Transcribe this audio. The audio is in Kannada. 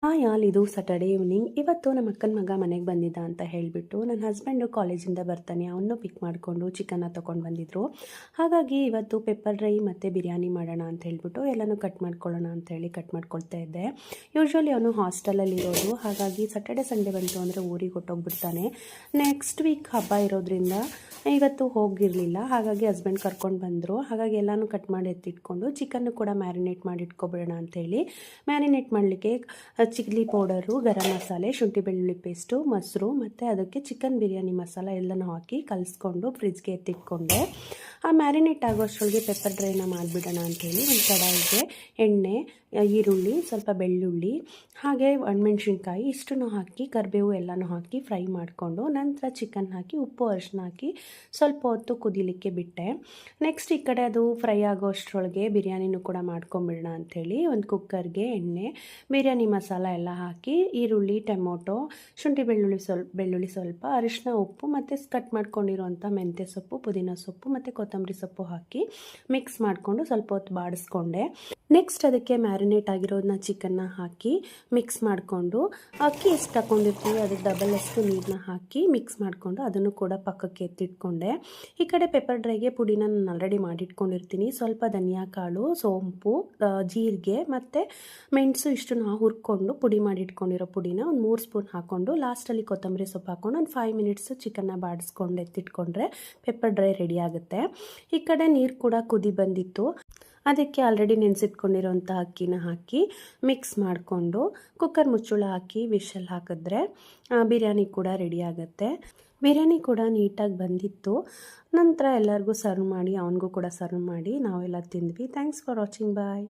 ಹಾಯ್ ಆಲ್, ಇದು ಸ್ಯಾಟರ್ಡೇ ಈವ್ನಿಂಗ್. ಇವತ್ತು ನಮ್ಮ ಅಕ್ಕನ ಮಗ ಮನೆಗೆ ಬಂದಿದ್ದ ಅಂತ ಹೇಳಿಬಿಟ್ಟು ನನ್ನ ಹಸ್ಬೆಂಡು ಕಾಲೇಜಿಂದ ಬರ್ತಾನೆ, ಅವನು ಪಿಕ್ ಮಾಡಿಕೊಂಡು ಚಿಕನ್ನ ತೊಗೊಂಡು ಬಂದಿದ್ದರು. ಹಾಗಾಗಿ ಇವತ್ತು ಪೆಪ್ಪರ್ ಡ್ರೈ ಮತ್ತು ಬಿರಿಯಾನಿ ಮಾಡೋಣ ಅಂತ ಹೇಳಿಬಿಟ್ಟು ಎಲ್ಲನೂ ಕಟ್ ಮಾಡ್ಕೊಳ್ಳೋಣ ಅಂಥೇಳಿ ಕಟ್ ಮಾಡ್ಕೊಳ್ತಾ ಇದ್ದೆ. ಯೂಶ್ವಲಿ ಅವನು ಹಾಸ್ಟೆಲಲ್ಲಿ ಇರೋದು, ಹಾಗಾಗಿ ಸ್ಯಾಟರ್ಡೆ ಸಂಡೇ ಬಂತು ಅಂದರೆ ಊರಿಗೆ ಹೊಟ್ಟೋಗ್ಬಿಡ್ತಾನೆ. ನೆಕ್ಸ್ಟ್ ವೀಕ್ ಹಬ್ಬ ಇರೋದ್ರಿಂದ ಇವತ್ತು ಹೋಗಿರಲಿಲ್ಲ, ಹಾಗಾಗಿ ಹಸ್ಬೆಂಡ್ ಕರ್ಕೊಂಡು ಬಂದರು. ಹಾಗಾಗಿ ಎಲ್ಲನೂ ಕಟ್ ಮಾಡಿ ಎತ್ತಿಟ್ಕೊಂಡು ಚಿಕನ್ನು ಕೂಡ ಮ್ಯಾರಿನೇಟ್ ಮಾಡಿ ಇಟ್ಕೊಬಿಡೋಣ ಅಂಥೇಳಿ ಮ್ಯಾರಿನೇಟ್ ಮಾಡಲಿಕ್ಕೆ ಚಿಲ್ಲಿ ಪೌಡರು, ಗರಂ ಮಸಾಲೆ, ಶುಂಠಿ ಬೆಳ್ಳುಳ್ಳಿ ಪೇಸ್ಟು, ಮೊಸರು ಮತ್ತು ಅದಕ್ಕೆ ಚಿಕನ್ ಬಿರಿಯಾನಿ ಮಸಾಲ ಎಲ್ಲನೂ ಹಾಕಿ ಕಲಿಸ್ಕೊಂಡು ಫ್ರಿಜ್ಗೆ ಎತ್ತಿಟ್ಕೊಂಡೆ. ಆ ಮ್ಯಾರಿನೇಟ್ ಆಗೋಷ್ಟರೊಳಗೆ ಪೆಪ್ಪರ್ ಡ್ರೈನ ಮಾಡಿಬಿಡೋಣ ಅಂಥೇಳಿ ಒಂದು ಕಡಾಯಿಗೆ ಎಣ್ಣೆ, ಈರುಳ್ಳಿ, ಸ್ವಲ್ಪ ಬೆಳ್ಳುಳ್ಳಿ, ಹಾಗೆ ಒಣಮೆಣ್ಸಿನ್ಕಾಯಿ ಇಷ್ಟನ್ನು ಹಾಕಿ ಕರಿಬೇವು ಎಲ್ಲನೂ ಹಾಕಿ ಫ್ರೈ ಮಾಡಿಕೊಂಡು ನಂತರ ಚಿಕನ್ ಹಾಕಿ ಉಪ್ಪು ಅರಿಶಿನ ಹಾಕಿ ಸ್ವಲ್ಪ ಹೊತ್ತು ಕುದಿಲಿಕ್ಕೆ ಬಿಟ್ಟೆ. ನೆಕ್ಸ್ಟ್ ಈ ಕಡೆ ಅದು ಫ್ರೈ ಆಗೋ ಅಷ್ಟರೊಳಗೆ ಬಿರಿಯಾನಿನೂ ಕೂಡ ಮಾಡ್ಕೊಂಬಿಡೋಣ ಅಂಥೇಳಿ ಒಂದು ಕುಕ್ಕರ್ಗೆ ಎಣ್ಣೆ, ಬಿರಿಯಾನಿ ಮಸಾಲ ಎಲ್ಲ ಹಾಕಿ ಈರುಳ್ಳಿ, ಟೊಮೊಟೊ, ಶುಂಠಿ ಬೆಳ್ಳುಳ್ಳಿ ಸ್ವಲ್ಪ, ಅರಿಶಿನ, ಉಪ್ಪು ಮತ್ತು ಕಟ್ ಮಾಡ್ಕೊಂಡಿರೋಂಥ ಮೆಂತ್ಯ ಸೊಪ್ಪು, ಪುದೀನ ಸೊಪ್ಪು ಮತ್ತು ಕೊತ್ತಂಬರಿ ಸೊಪ್ಪು ಹಾಕಿ ಮಿಕ್ಸ್ ಮಾಡಿಕೊಂಡು ಸ್ವಲ್ಪ ಹೊತ್ತು ಬಾಡಿಸ್ಕೊಂಡೆ. ನೆಕ್ಸ್ಟ್ ಅದಕ್ಕೆ ಮ್ಯಾರಿನೇಟ್ ಆಗಿರೋದನ್ನ ಚಿಕನ್ನ ಹಾಕಿ ಮಿಕ್ಸ್ ಮಾಡಿಕೊಂಡು ಅಕ್ಕಿ ಎಷ್ಟು ತಗೊಂಡಿರ್ತೀವಿ ಅದಕ್ಕೆ ಡಬಲ್ ಅಷ್ಟು ನೀರನ್ನ ಹಾಕಿ ಮಿಕ್ಸ್ ಮಾಡಿಕೊಂಡು ಅದನ್ನು ಕೂಡ ಪಕ್ಕಕ್ಕೆ ಎತ್ತಿಟ್ಕೊಂಡೆ. ಈ ಕಡೆ ಪೆಪ್ಪರ್ ಡ್ರೈಗೆ ಪುಡಿನ ನಾನು ಆಲ್ರೆಡಿ ಮಾಡಿಟ್ಕೊಂಡಿರ್ತೀನಿ. ಸ್ವಲ್ಪ ಧನಿಯಾ ಕಾಳು, ಸೋಂಪು, ಜೀರಿಗೆ ಮತ್ತು ಮೆಣಸು ಇಷ್ಟನ್ನು ಹುರ್ಕೊಂಡು ಪುಡಿ ಮಾಡಿಟ್ಕೊಂಡಿರೋ ಪುಡಿನ ಒಂದು 3 ಸ್ಪೂನ್ ಹಾಕ್ಕೊಂಡು ಲಾಸ್ಟಲ್ಲಿ ಕೊತ್ತಂಬರಿ ಸೊಪ್ಪು ಹಾಕ್ಕೊಂಡು ಒಂದು 5 ಮಿನಿಟ್ಸು ಚಿಕನ್ನ ಬಾಡಿಸ್ಕೊಂಡು ಎತ್ತಿಟ್ಕೊಂಡ್ರೆ ಪೆಪ್ಪರ್ ಡ್ರೈ ರೆಡಿ ಆಗುತ್ತೆ. ಈ ಕಡೆ ನೀರು ಕೂಡ ಕುದಿ ಬಂದಿತ್ತು, ಅದಕ್ಕೆ ಆಲ್ರೆಡಿ ನೆನೆಸಿಟ್ಕೊಂಡಿರೋಂಥ ಅಕ್ಕಿನ ಹಾಕಿ ಮಿಕ್ಸ್ ಮಾಡಿಕೊಂಡು ಕುಕ್ಕರ್ ಮುಚ್ಚಳ ಹಾಕಿ ವಿಷಲ್ ಹಾಕಿದ್ರೆ ಬಿರಿಯಾನಿ ಕೂಡ ರೆಡಿ ಆಗುತ್ತೆ. ಬಿರಿಯಾನಿ ಕೂಡ ನೀಟಾಗಿ ಬಂದಿತ್ತು. ನಂತರ ಎಲ್ಲರಿಗೂ ಸರ್ವ್ ಮಾಡಿ ಅವನಿಗೂ ಕೂಡ ಸರ್ವ್ ಮಾಡಿ ನಾವೆಲ್ಲ ತಿಂದ್ವಿ. Thanks for watching. ಬಾಯ್.